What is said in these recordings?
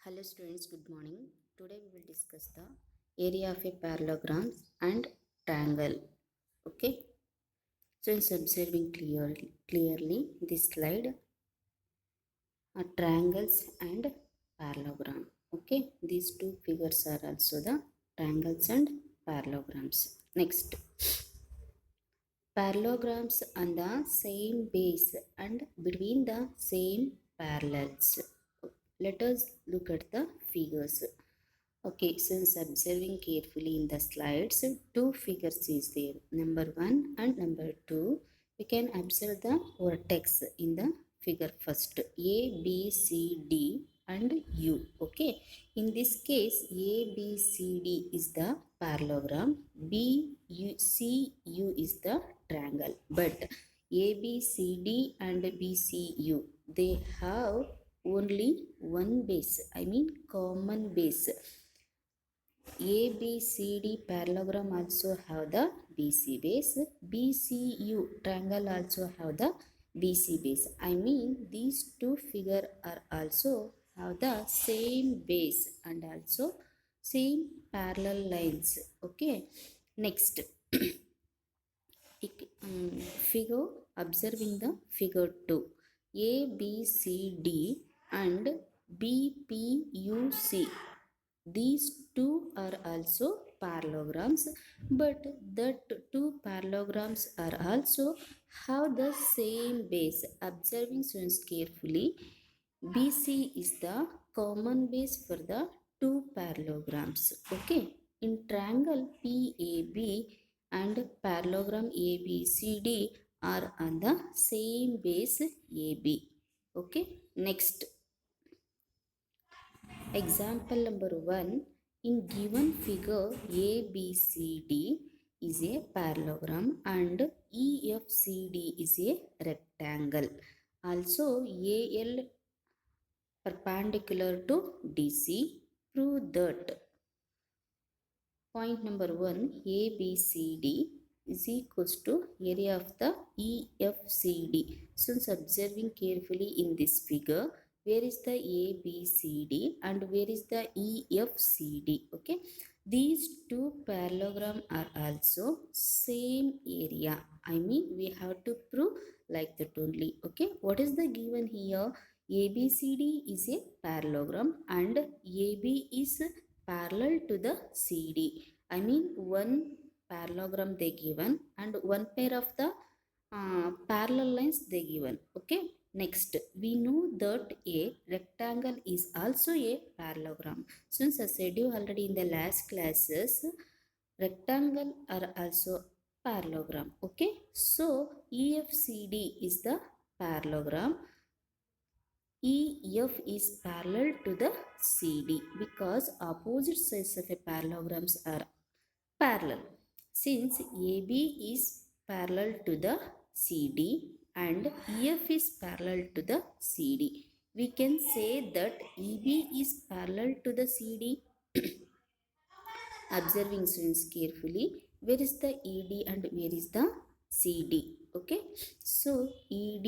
Hello students, good morning. Today we will discuss the area of a parallelogram and triangle. Okay. So it's observing clearly this slide are triangles and parallelogram. Okay. These two figures are also the triangles and parallelograms. Next. Parallelograms on the same base and between the same parallels. Let us look at the figures. Okay, since observing carefully in the slides, two figures is there, number 1 and number 2. We can observe the vertex in the figure first, A, B, C, D and U. Okay, in this case, A, B, C, D is the parallelogram, B, U, C, U is the triangle. But A, B, C, D and B, C, U, they have only one base, I mean common base. ABCD parallelogram also have the BC base. BCU triangle also have the BC base. I mean these two figure are also have the same base and also same parallel lines. Okay. Next figure, observing the figure 2, ABCD and BPUC, these two are also parallelograms, but that two parallelograms are also have the same base. Observing students carefully, BC is the common base for the two parallelograms. Okay, in triangle PAB and parallelogram ABCD are on the same base AB. Okay, next example number 1. In given figure, ABCD is a parallelogram and EFCD is a rectangle. Also, AL perpendicular to DC. Prove that. Point number 1, ABCD is equals to area of the EFCD. Since observing carefully in this figure, where is the ABCD and where is the EFCD? Okay, these two parallelogram are also same area. I mean we have to prove like that only. Okay, what is the given here? ABCD is a parallelogram and AB is parallel to the CD. I mean one parallelogram they given and one pair of the parallel lines they given. Okay, next we know that a rectangle is also a parallelogram. Since I said you already in the last classes, rectangle are also parallelogram. Okay, so EFCD is the parallelogram. EF is parallel to the CD because opposite sides of a parallelograms are parallel. Since AB is parallel to the CD and EF is parallel to the CD, we can say that EB is parallel to the CD. Observing students carefully, where is the ED and where is the CD? Okay, so EB,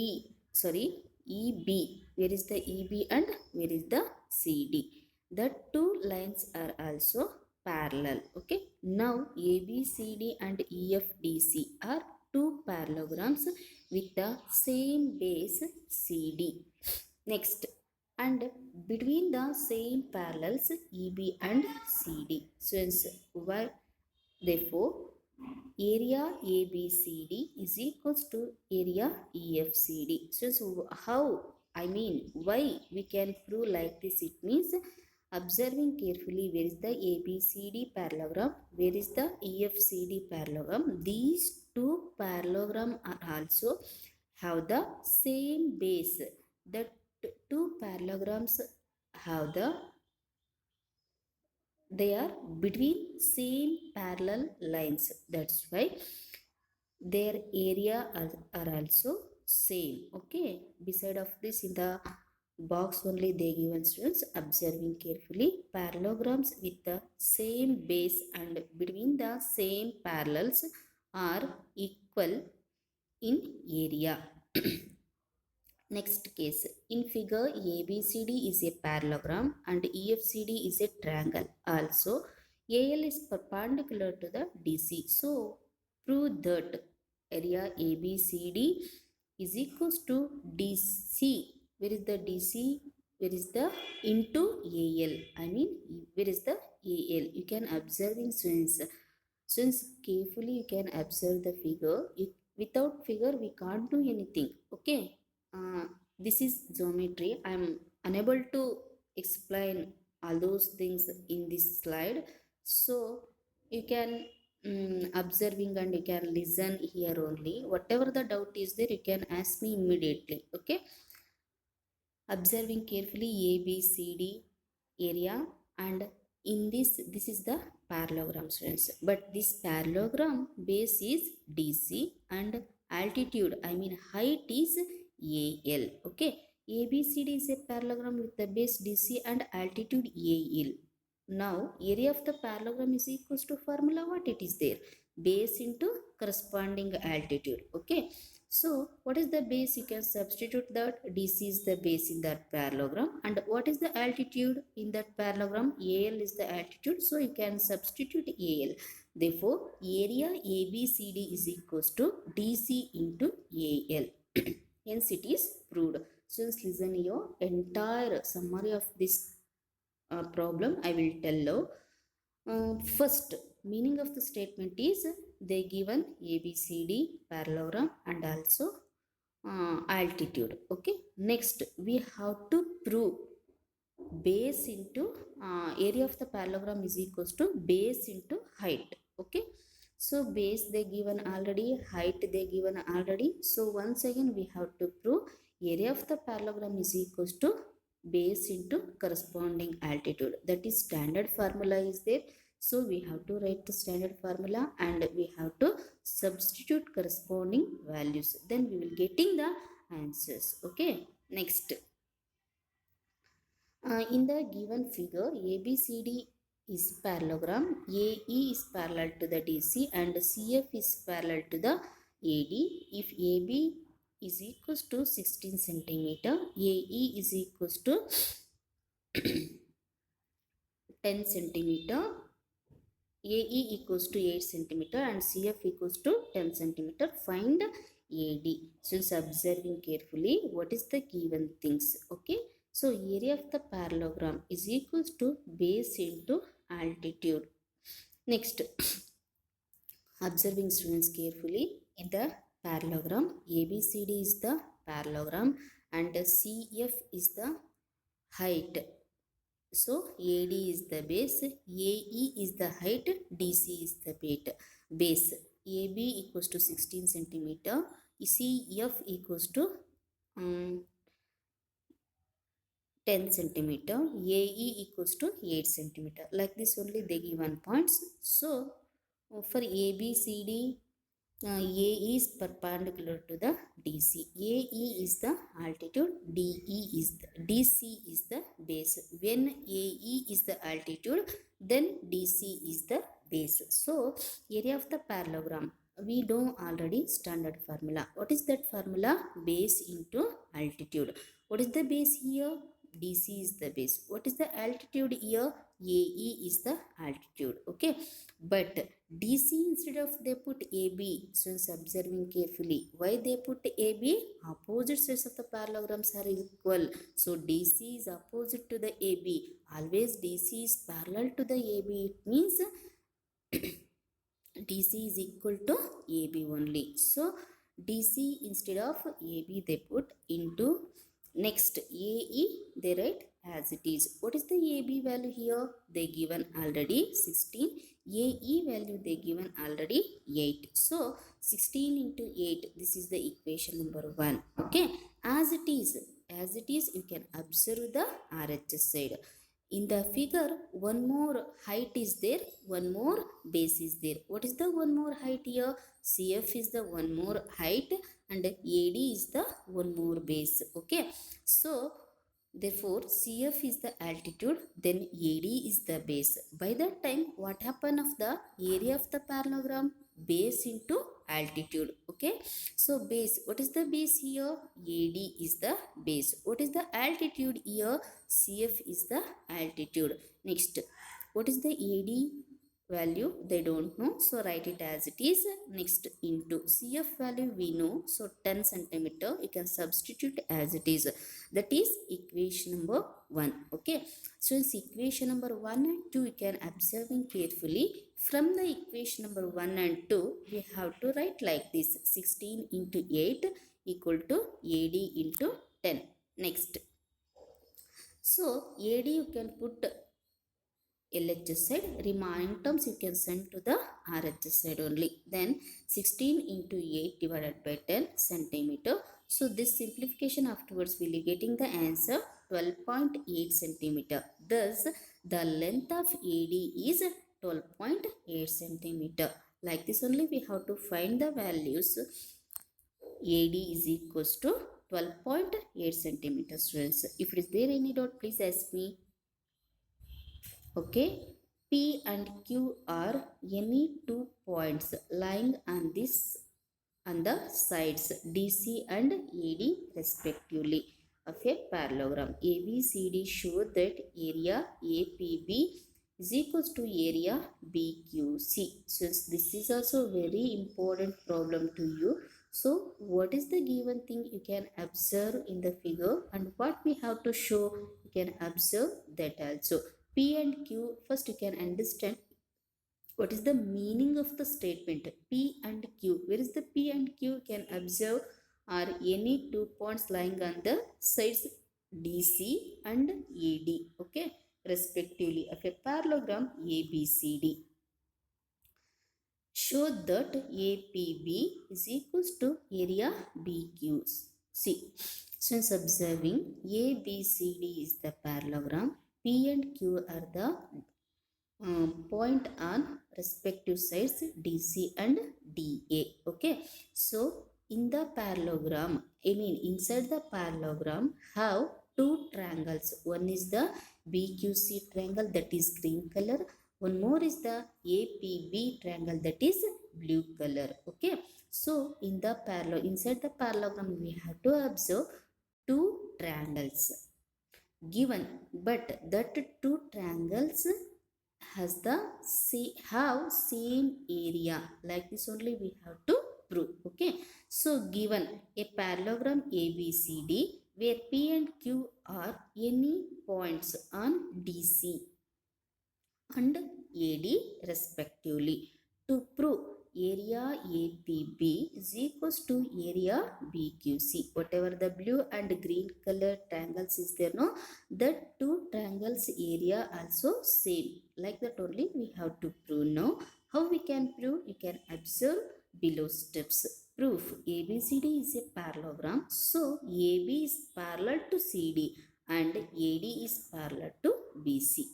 where is the EB and where is the CD? The two lines are also parallel. Okay, now ABCD and EFDC are two parallelograms with the same base CD. Next, and between the same parallels EB and CD. Since therefore area ABCD is equals to area EFCD. So how, I mean why we can prove like this? It means observing carefully where is the ABCD parallelogram, where is the EFCD parallelogram. These two parallelogram are also have the same base. The two parallelograms have the, they are between same parallel lines. That's why their area are also same. Okay, beside of this in the box only they given students. Observing carefully, parallelograms with the same base and between the same parallels are equal in area. Next case, in figure ABCD is a parallelogram and EFCD is a triangle. Also, AL is perpendicular to the DC. So, prove that area ABCD is equals to DC. Where is the DC? Where is the into AL? I mean, where is the AL? You can observe in students. Since carefully you can observe the figure. Without figure, we can't do anything. Okay. Uh, this is geometry. I'm unable to explain all those things in this slide, so you can observing and you can listen here only. Whatever the doubt is there, you can ask me immediately. Okay. Observing carefully ABCD area, and in this is the parallelogram, students. But this parallelogram base is DC and altitude, I mean height, is AL. Okay. ABCD is a parallelogram with the base DC and altitude AL. Now area of the parallelogram is equals to formula. What it is there? Base into corresponding altitude. Okay. So what is the base? You can substitute that DC is the base in that parallelogram. And what is the altitude in that parallelogram? AL is the altitude. So you can substitute AL. Therefore, area ABCD is equals to DC into AL. Hence it is proved. So just listen your entire summary of this problem I will tell now. First, meaning of the statement is they given ABCD parallelogram and also altitude. Okay. Next, we have to prove base into area of the parallelogram is equals to base into height. Okay. So base they given already, height they given already. So once again we have to prove area of the parallelogram is equals to base into corresponding altitude. That is standard formula is there. So we have to write the standard formula and we have to substitute corresponding values. Then we will getting the answers. Okay. Next. In the given figure, ABCD is parallelogram, AE is parallel to the DC and CF is parallel to the AD. If AB is equals to 16 centimeter, AE is equals to 10 centimeter, AE equals to 8 centimeter and CF equals to 10 centimeter. Find AD. Since observing carefully, what is the given things? Okay. So area of the parallelogram is equals to base into altitude. Next, observing students carefully in the parallelogram, ABCD is the parallelogram and CF is the height. So AD is the base, AE is the height, DC is the base. AB equals to 16 centimeter, CF equals to 10 centimeter, AE equals to 8 centimeter. Like this only they given points. So for ABCD, A is perpendicular to the DC. AE is the altitude, DC is the base. When AE is the altitude, then DC is the base. So area of the parallelogram, we know already standard formula. What is that formula? Base into altitude. What is the base here? DC is the base. What is the altitude here? AE is the altitude. Okay. But DC instead of they put AB. So observing carefully. Why they put AB? Opposite sides of the parallelograms are equal. So DC is opposite to the AB. Always DC is parallel to the AB. It means DC is equal to AB only. So DC instead of AB they put into. Next, AE they write as it is. What is the AB value here? They given already 16. AE value they given already 8. So 16 into 8, this is the equation number 1. Okay. As it is, you can observe the RHS side. In the figure, one more height is there, one more base is there. What is the one more height here? CF is the one more height and AD is the one more base. Okay. So therefore CF is the altitude, then AD is the base. By that time, what happened of the area of the parallelogram? Base into altitude. Okay, so base, what is the base here? AD is the base. What is the altitude here? CF is the altitude. Next, what is the AD value? They don't know, so write it as it is. Next, into CF value we know, so 10 centimeter you can substitute as it is. That is equation number 1. Okay, so in equation number 1 and 2 you can observing carefully. From the equation number 1 and 2 we have to write like this: 16 into 8 equal to AD into 10. Next, so AD you can put LHS side, remaining terms you can send to the RHS side only. Then 16 into 8 divided by 10 centimeter. So this simplification afterwards will be getting the answer 12.8 centimeter. Thus the length of AD is 12.8 centimeter. Like this only we have to find the values. AD is equals to 12.8 centimeters. If it is there any doubt, please ask me. Okay, P and Q are any two points lying on the sides DC and AD respectively of a parallelogram. ABCD show that area APB is equals to area BQC. Since this is also very important problem to you, so what is the given thing you can observe in the figure, and what we have to show you can observe that also. P and Q, first you can understand what is the meaning of the statement P and Q. Where is the P and Q? Can observe are any two points lying on the sides DC and AD, okay, respectively of a parallelogram ABCD. Show that APB is equals to area BQC. Since observing ABCD is the parallelogram, P and Q are the point on respective sides DC and DA. Okay, so in the parallelogram, inside the parallelogram have two triangles. One is the BQC triangle, that is green color. One more is the APB triangle, that is blue color. Okay, so in the inside the parallelogram we have to observe two triangles given, but that two triangles has the same area. Like this only we have to prove. Okay, so given a parallelogram ABCD where P and Q are any points on DC and AD respectively. To prove area APB is equals to area BQC. Whatever the blue and green color triangles is there, no, that two triangles area also same. Like that only we have to prove. Now how we can prove? You can observe below steps. Proof: ABCD is a parallelogram, so AB is parallel to CD and AD is parallel to BC.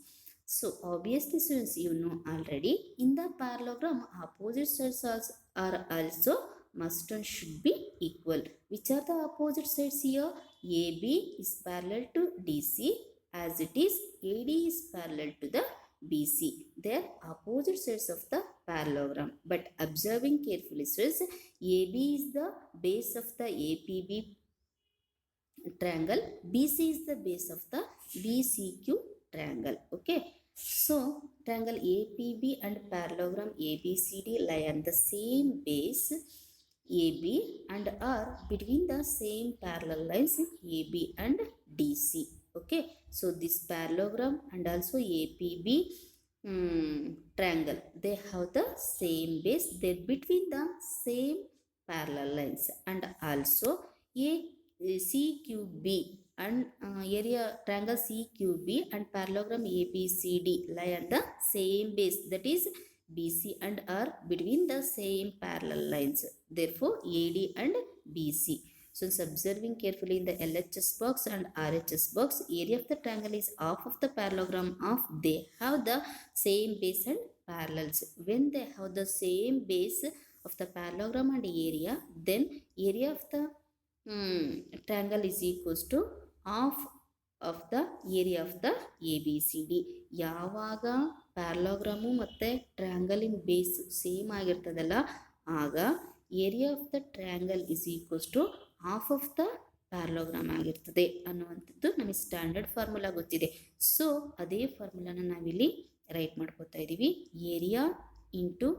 So obviously, since you know already, in the parallelogram opposite sides are also must and should be equal. Which are the opposite sides here? AB is parallel to DC as it is AD is parallel to the BC. They are opposite sides of the parallelogram. But observing carefully, says AB is the base of the APB triangle, BC is the base of the BCQ triangle. Okay, so triangle APB and parallelogram ABCD lie on the same base AB and are between the same parallel lines AB and DC. Okay, so this parallelogram and also APB triangle, they have the same base, they're between the same parallel lines, and also CQB and area triangle CQB and parallelogram ABCD lie on the same base, that is BC, and are between the same parallel lines, therefore AD and BC. So observing carefully in the LHS box and RHS box, area of the triangle is half of the parallelogram of they have the same base and parallels. When they have the same base of the parallelogram and area, then area of the triangle is equals to half of the area of the ABCD. ಯಾವಾಗ ಪ್ಯಾರಲೋಗ್ರಾಮು ಮತ್ತು ಟ್ರ್ಯಾಂಗಲಿನ base same ಆಗಿರ್ತದಲ್ಲ, ಆಗ area of the triangle is equals to half of the parallelogram ಆಗಿರ್ತದೆ ಅನ್ನುವಂಥದ್ದು ನಮಗೆ standard formula ಗೊತ್ತಿದೆ. So ಅದೇ ಫಾರ್ಮುಲಾನ ನಾವಿಲ್ಲಿ ರೈಟ್ ಮಾಡ್ಕೋತಾ ಇದ್ದೀವಿ. Area into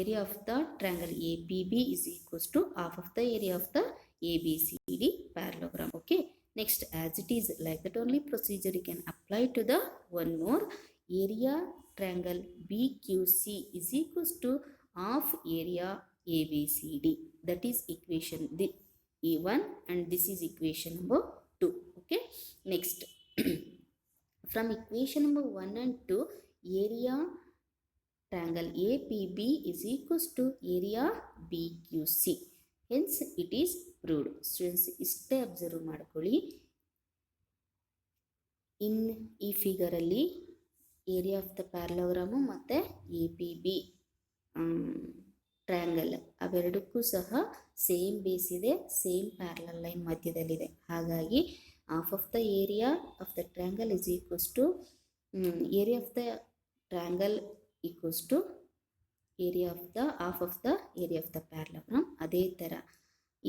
area of the triangle APB is equals to half of the area of the ABCD parallelogram. Okay, next, as it is like that only procedure you can apply to the one more. Area triangle BQC is equals to half area ABCD. That is equation the E1 and this is equation number 2. Okay, next from equation number 1 and 2, area triangle APB is equals to area BQC. Hence it is proved. Students ಇಷ್ಟೇ observe ಮಾಡ್ಕೊಳ್ಳಿ. In ಈ ಫಿಗರಲ್ಲಿ area of the parallelogram ಮತ್ತು APB triangle ಅವೆರಡಕ್ಕೂ ಸಹ same base ಇದೆ, same parallel line ಮಧ್ಯದಲ್ಲಿದೆ. ಹಾಗಾಗಿ half of the area of the triangle is equals to area of the triangle equals to area of the half of the area of the parallelogram. ಅದೇ ಥರ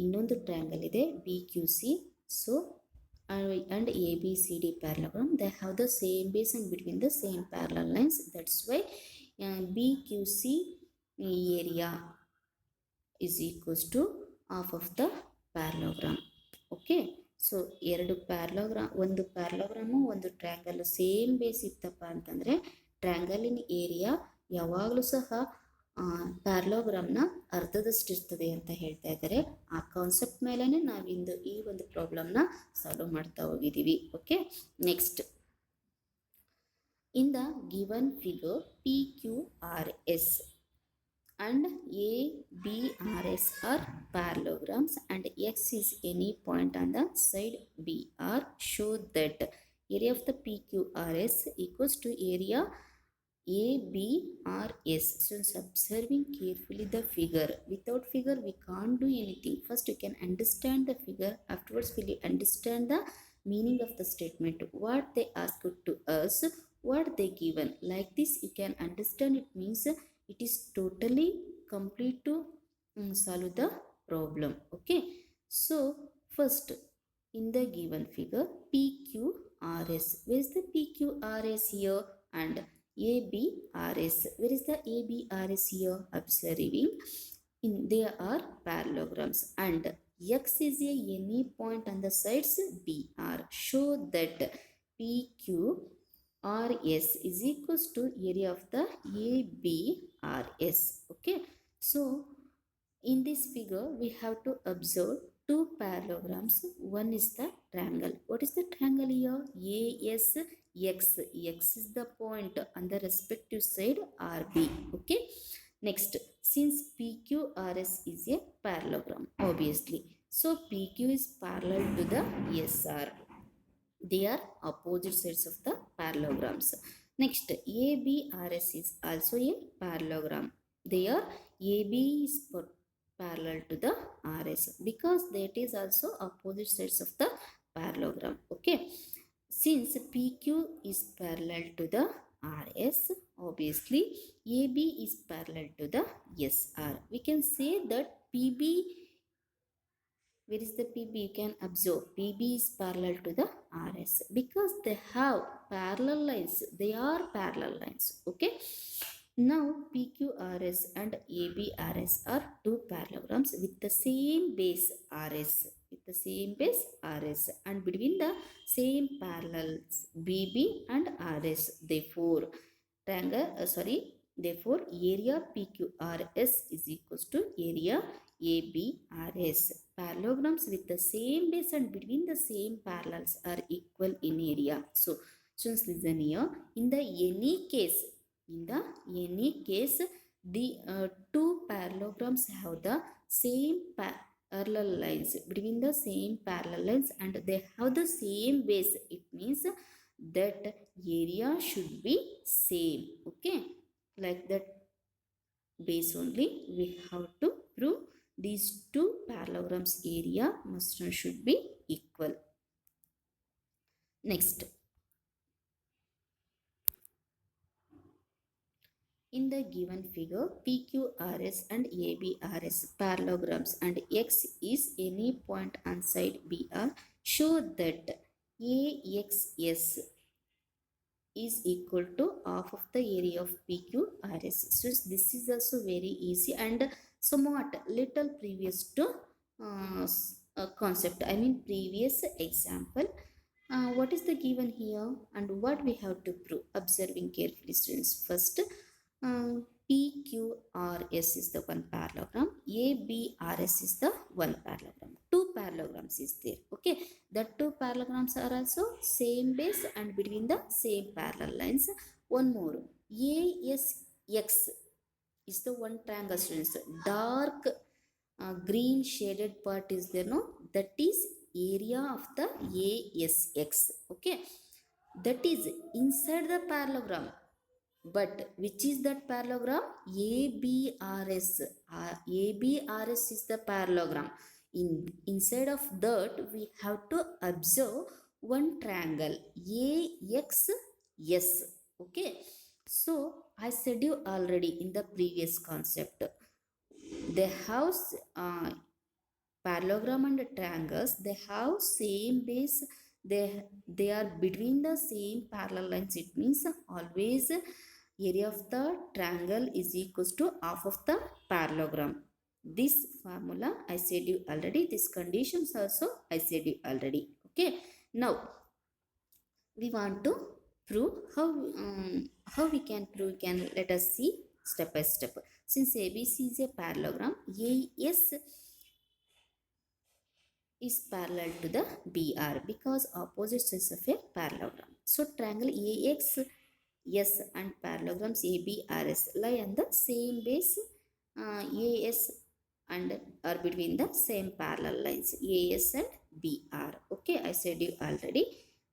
ಇನ್ನೊಂದು triangle ಇದೆ BQC. So and ABCD parallelogram, they have the same base and between the same parallel lines. That's why BQC area is equals to half of the parallelogram. Okay, so ಎರಡು parallelogram, ಒಂದು ಪ್ಯಾರಲೋಗ್ರಾಮು ಒಂದು triangle same base ಇತ್ತಪ್ಪ ಅಂತಂದರೆ ಟ್ರಯಾಂಗಲಿನ area ಯಾವಾಗಲೂ ಸಹ ಪ್ಯಾರಲೋಗ್ರಾಮ್ನ ಅರ್ಧದಷ್ಟು ಇರ್ತದೆ ಅಂತ ಹೇಳ್ತಾ ಇದ್ದಾರೆ. ಆ ಕಾನ್ಸೆಪ್ಟ್ ಮೇಲೇ ನಾವಿಂದು ಈ ಒಂದು ಪ್ರಾಬ್ಲಮ್ನ ಸಾಲ್ವ್ ಮಾಡ್ತಾ ಹೋಗಿದ್ದೀವಿ. Okay, next, in the given figure PQRS and ABRS are parallelograms and X is any point on the side BR. Show that area of the PQRS equals to area ABRS. Since observing carefully the figure, without figure we can't do anything. First you can understand the figure, afterwards will you understand the meaning of the statement, what they asked to us, what they given. Like this you can understand. It means it is totally complete to solve the problem. Okay, so first in the given figure PQRS, where is the PQRS here, and ABRS, where is the ABRS here? Observing they are parallelograms and X is a any point on the sides BR. Show that PQRS is equals to area of the ABRS. Okay, so in this figure we have to observe two parallelograms. One is the triangle. What is the triangle here? ASX. X is the point on the respective side RB. Okay, next, since PQRS is a parallelogram, obviously, so PQ is parallel to the SR. They are opposite sides of the parallelograms. Next, ABRS is also a parallelogram. They are AB is parallel to the RS because that is also opposite sides of the parallelogram. Okay, since PQ is parallel to the RS, obviously AB is parallel to the SR. We can say that PB, where is the PB? You can observe PB is parallel to the RS because they have parallel lines. They are parallel lines. Okay, now PQRS and ABRS are two parallelograms with the same base RS, and between the same parallels BB and RS. Therefore therefore area PQRS is equals to area ABRS. Parallelograms with the same base and between the same parallels are equal in area. So students, listen here. In the any case, the two parallelograms have the same parallel lines, between the same parallel lines, and they have the same base. It means that area should be same. Okay, like that base only we have to prove these two parallelograms area should be equal. Next, In the given figure, PQRS and ABRS parallelograms and X is any point on side BR show that AXS is equal to half of the area of PQRS. So this is also very easy and somewhat little previous to concept. I mean previous example. What is the given here and what we have to prove? Observing carefully, students. First, PQRS is the one parallelogram, ABRS is the one parallelogram. Two parallelograms is there. Okay, the two parallelograms are also same base and between the same parallel lines. One more, ASX is the one triangle, students. Dark green shaded part is there, no? That is area of the ASX. Okay, that is inside the parallelogram. But which is that parallelogram? ABRS. ABRS is the parallelogram. Inside of that, we have to observe one triangle AXS. Okay. So I said you already in the previous concept. They have parallelogram and triangles, they have same base, they are between the same parallel lines. It means always area of the triangle is equals to half of the parallelogram. This formula I said you already, this conditions also I said you already. Okay, now we want to prove how we can prove. Can let us see step by step. Since ABC is a parallelogram, AS is parallel to the BR because opposite sides of a parallelogram. So triangle AXS and parallelograms ABRS lie on the same base. AS and are between the same parallel lines AS and BR. Okay, I said you already.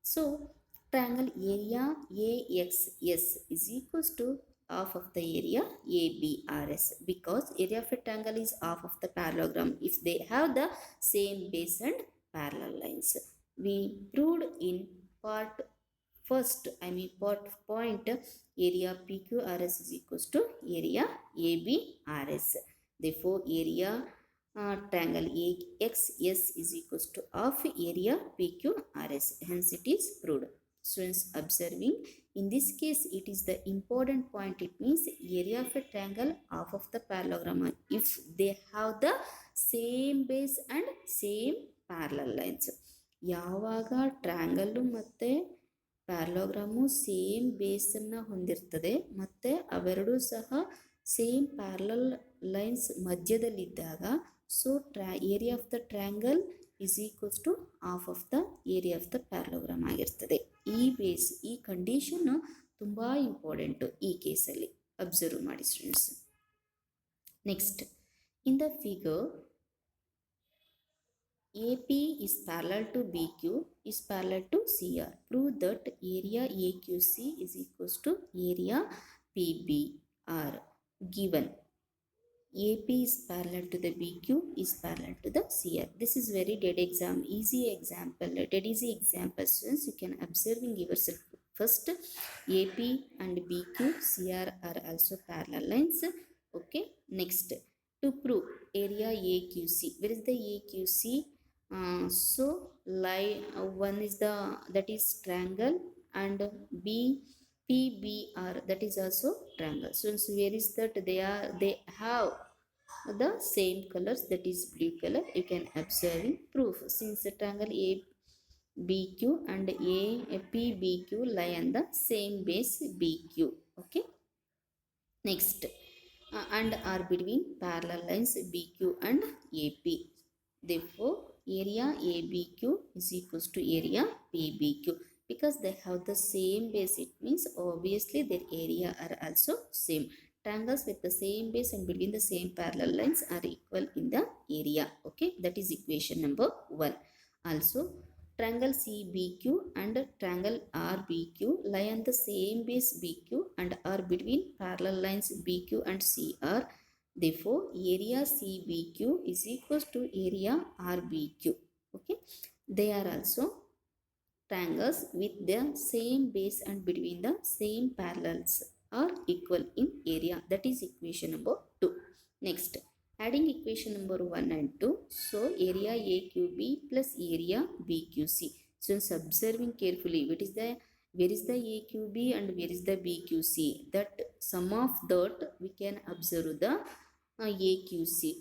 So triangle area AXS is equals to half of the area ABRS because area of a triangle is half of the parallelogram if they have the same base and parallel lines. We proved in part first, I mean part point, area PQRS is equals to area ABRS. Therefore area triangle AXS is equals to half area PQRS. Hence it is proved. Students observing, in this case it is the important point. It means area of a triangle half of the parallelogram if they have the same base and same parallel lines. ಯಾವಾಗ ಟ್ರ್ಯಾಂಗಲ್ಲು ಮತ್ತು ಪ್ಯಾರಲೋಗ್ರಾಮು same ಬೇಸನ್ನು ಹೊಂದಿರ್ತದೆ ಮತ್ತು ಅವೆರಡೂ ಸಹ same parallel lines ಮಧ್ಯದಲ್ಲಿದ್ದಾಗ so area of the triangle is equals to half of the area of the parallelogram ಆಗಿರ್ತದೆ. ಈ condition ತುಂಬ ಇಂಪಾರ್ಟೆಂಟು ಈ ಕೇಸಲ್ಲಿ. ಅಬ್ಸರ್ವ್ ಮಾಡಿ students. Next, in the figure AP is parallel to BQ is parallel to CR. Prove that area AQC is equals to area PBR. Given AP is parallel to the BQ is parallel to the CR. This is very easy example, dead easy example, students. You can observing yourself. First, AP and BQ, CR are also parallel lines. Okay, next, to prove area AQC. Where is the AQC? So line one is the that is triangle and PBR that is also triangle. So where is that? They have the same colors, that is blue color. You can observe in proof. Since the triangle ABQ and PBQ lie on the same base BQ. Okay, next, and are between parallel lines BQ and AP. Therefore area ABQ is equals to area PBQ because they have the same base. It means obviously their area are also same. Triangles with the same base and between the same parallel lines are equal in the area. Okay, that is equation number 1. Also triangle CBQ and triangle RBQ lie on the same base BQ and are between parallel lines BQ and CR. Therefore area CBQ is equals to area RBQ. Okay, they are also triangles with the same base and between the same parallels are equal in area. That is equation number 2. Next, adding equation number 1 and 2. So area AQB plus area BQC. Since observing carefully, where is the AQB and where is the BQC? That sum of that we can observe the AQC.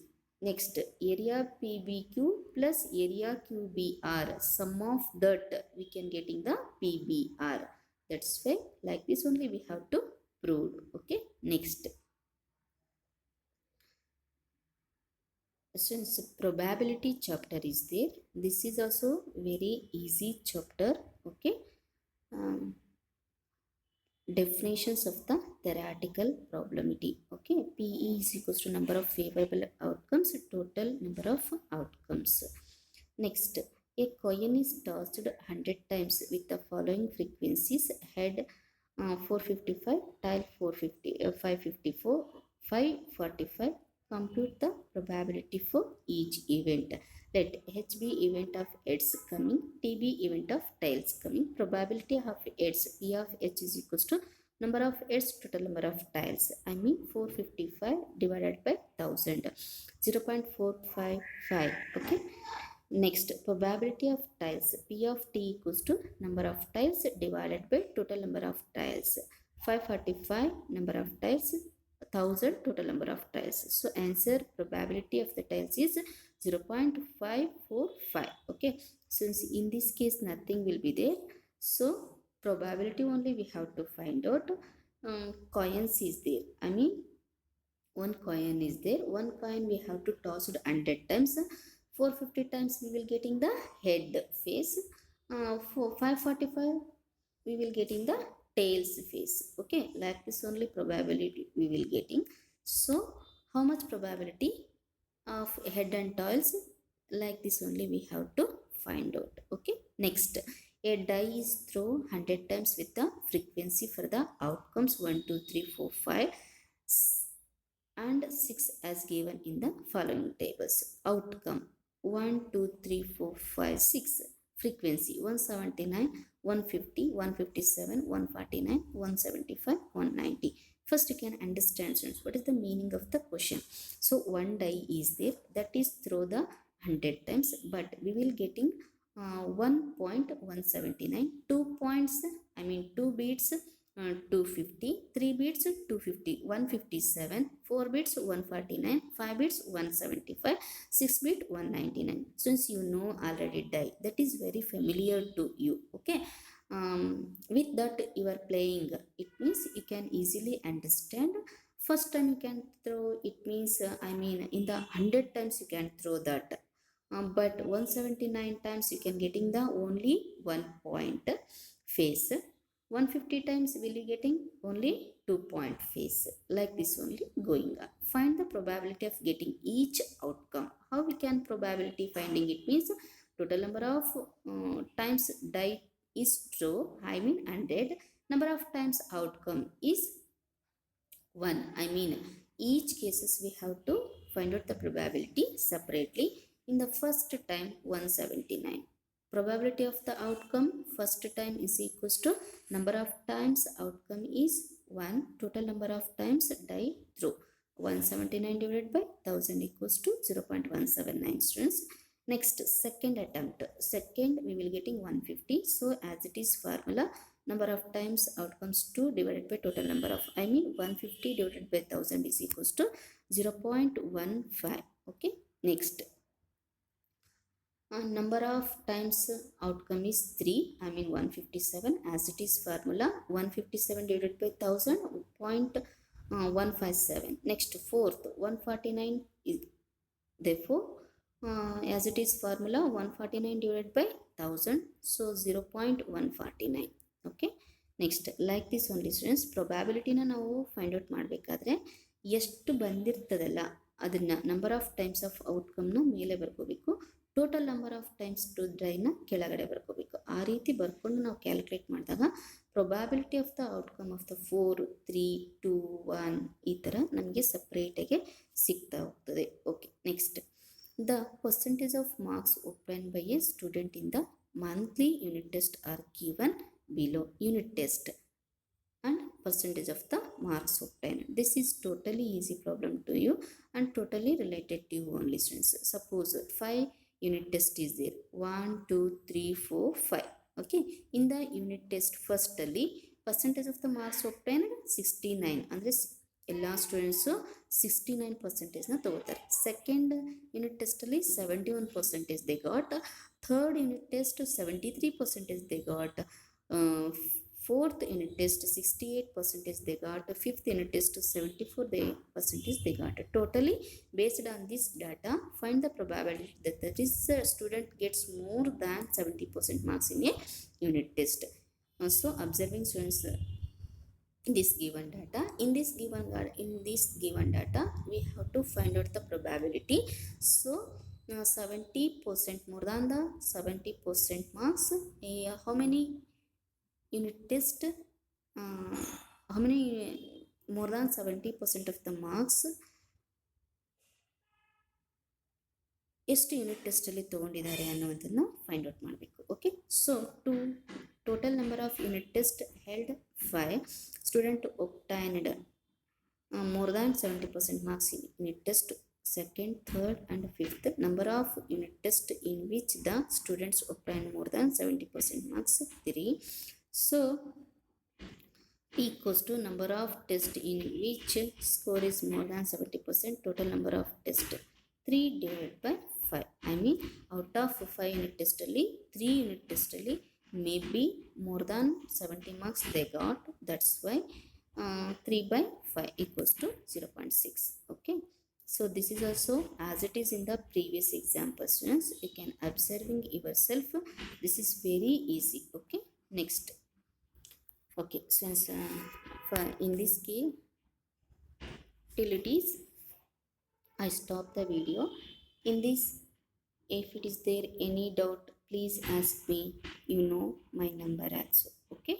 Next, area PBQ plus area QBR. Sum of that we can get in the PBR. That's why like this only we have to prove. Okay. Next, since probability chapter is there, this is also very easy chapter. Okay. Um, Definitions of the theoretical probability. Okay, PE is equals to number of favorable outcomes, total number of outcomes. Next, a coin is tossed 100 times with the following frequencies: head 455, tail 450, 554, 545. Compute the probability for each event. Let H be event of heads coming, T be event of tails coming. Probability of heads, P of H is equals to number of heads total number of tails. I mean 455 divided by 1000, 0.455. Okay. Next, probability of tiles, P of T equals to number of tiles divided by total number of tiles. 545 number of tiles, 1000 total number of tiles. So answer probability of the tiles is 0.545. Okay, since in this case nothing will be there, so probability only we have to find out. Coins is there, I mean one coin is there, one coin we have to toss it 100 times, 450 times we will get in the head face, for 545 we will get in the tails face. Okay, like this only probability we will getting. So how much probability of head and tails? Like this only we have to find out. Okay. Next, a die is thrown 100 times with the frequency for the outcomes 1 2 3 4 5 and 6 as given in the following tables. Outcome 1 2 3 4 5 6. Frequency 179, 150, 157, 149, 175, 190. First you can understand students what is the meaning of the question. So one die is there, that is throw the 100 times, but we will getting 1.179, 2 points, I mean 2 beats 250, 3 beats 250, 157, 4 beats 149, 5 beats 175, 6 bit 199. Since you know already die, that is very familiar to you. Okay, with that you are playing, it means you can easily understand. First time you can throw, it means I mean in the 100 times you can throw that, but 179 times you can getting the only 1 point face, 150 times will you getting only 2 point face. Like this only going on. Find the probability of getting each outcome. How we can probability finding? It means total number of times die is true, I mean 100, number of times outcome is 1. I mean each cases we have to find out the probability separately. In the first time 179, probability of the outcome first time is equals to number of times outcome is 1, total number of times die through, 179 divided by 1000 equals to 0.179 students. Next, second attempt, second we will getting 150. So as it is formula, number of times outcomes 2 divided by total number of, I mean 150 divided by 1000 is equals to 0.15. Okay. Next, number of times outcome is 3, I mean 157. As it is formula, 157 divided by 1000, 0.157. Next, fourth 149 is, therefore as it is formula 149 divided by 1000, so 0.149. Okay. Next, like this only students, probability na ನಾವು find out ಮಾಡಬೇಕಾದ್ರೆ ಎಷ್ಟು ಬಂದಿರ್ತದಲ್ಲ ಅದನ್ನ number of times of ಔಟ್ಕಮ್ನ ಮೇಲೆ ಬರ್ಕೋಬೇಕು, total number of times to ಡ್ರೈನ ಕೆಳಗಡೆ ಬರ್ಕೋಬೇಕು. ಆ ರೀತಿ ಬರ್ಕೊಂಡು ನಾವು ಕ್ಯಾಲ್ಕುಲೇಟ್ ಮಾಡಿದಾಗ probability of the outcome of the 4 3 2 1 ಈ ಥರ ನಮಗೆ ಸಪ್ರೇಟಾಗಿ ಸಿಗ್ತಾ ಹೋಗ್ತದೆ. Okay. Next, the percentage of marks obtained by a student in the monthly unit test are given below. Unit test and percentage of the marks obtained. This is totally easy problem to you and totally related to you only, students. Suppose 5 unit test is there, 1 2 3 4 5. Okay, in the unit test firstly percentage of the marks obtained 69 ಅಂದ್ರೆ ಎಲ್ಲ students 69% ತಗೋತಾರೆ. Second unit ಟೆಸ್ಟಲ್ಲಿ 71% they got. Third unit test 73% they got. Fourth unit test 68% they got. Fifth unit test 74% they got. Totally based on this data, find the probability that this student gets more than 70% marks in a unit test. So observing students this given data, in this given data we have to find out the probability. So 70% more than the 70% marks, how many unit test, how many more than 70% of the marks ಎಷ್ಟು unit ಟೆಸ್ಟಲ್ಲಿ ತೊಗೊಂಡಿದ್ದಾರೆ ಅನ್ನೋದನ್ನು find out ಮಾಡಬೇಕು. Okay, so total number of unit test held 5. Student obtained more than 70% marks in unit test second, third and fifth. Number of unit test in which the students obtained more than 70% marks 3. So P equals to number of test in which score is more than 70%, total number of test 3 divided by 5. I mean out of 5 unit test ಅಲ್ಲಿ 3 unit test ಅಲ್ಲಿ maybe more than 70 marks they got. That's why 3 by 5 equals to 0.6. Okay, so this is also as it is in the previous example, students. You can observing yourself. This is very easy. Okay, next. Okay, since in this case till it is I stop the video. In this, if it is there any doubt, please ask me. You know my number also. Okay.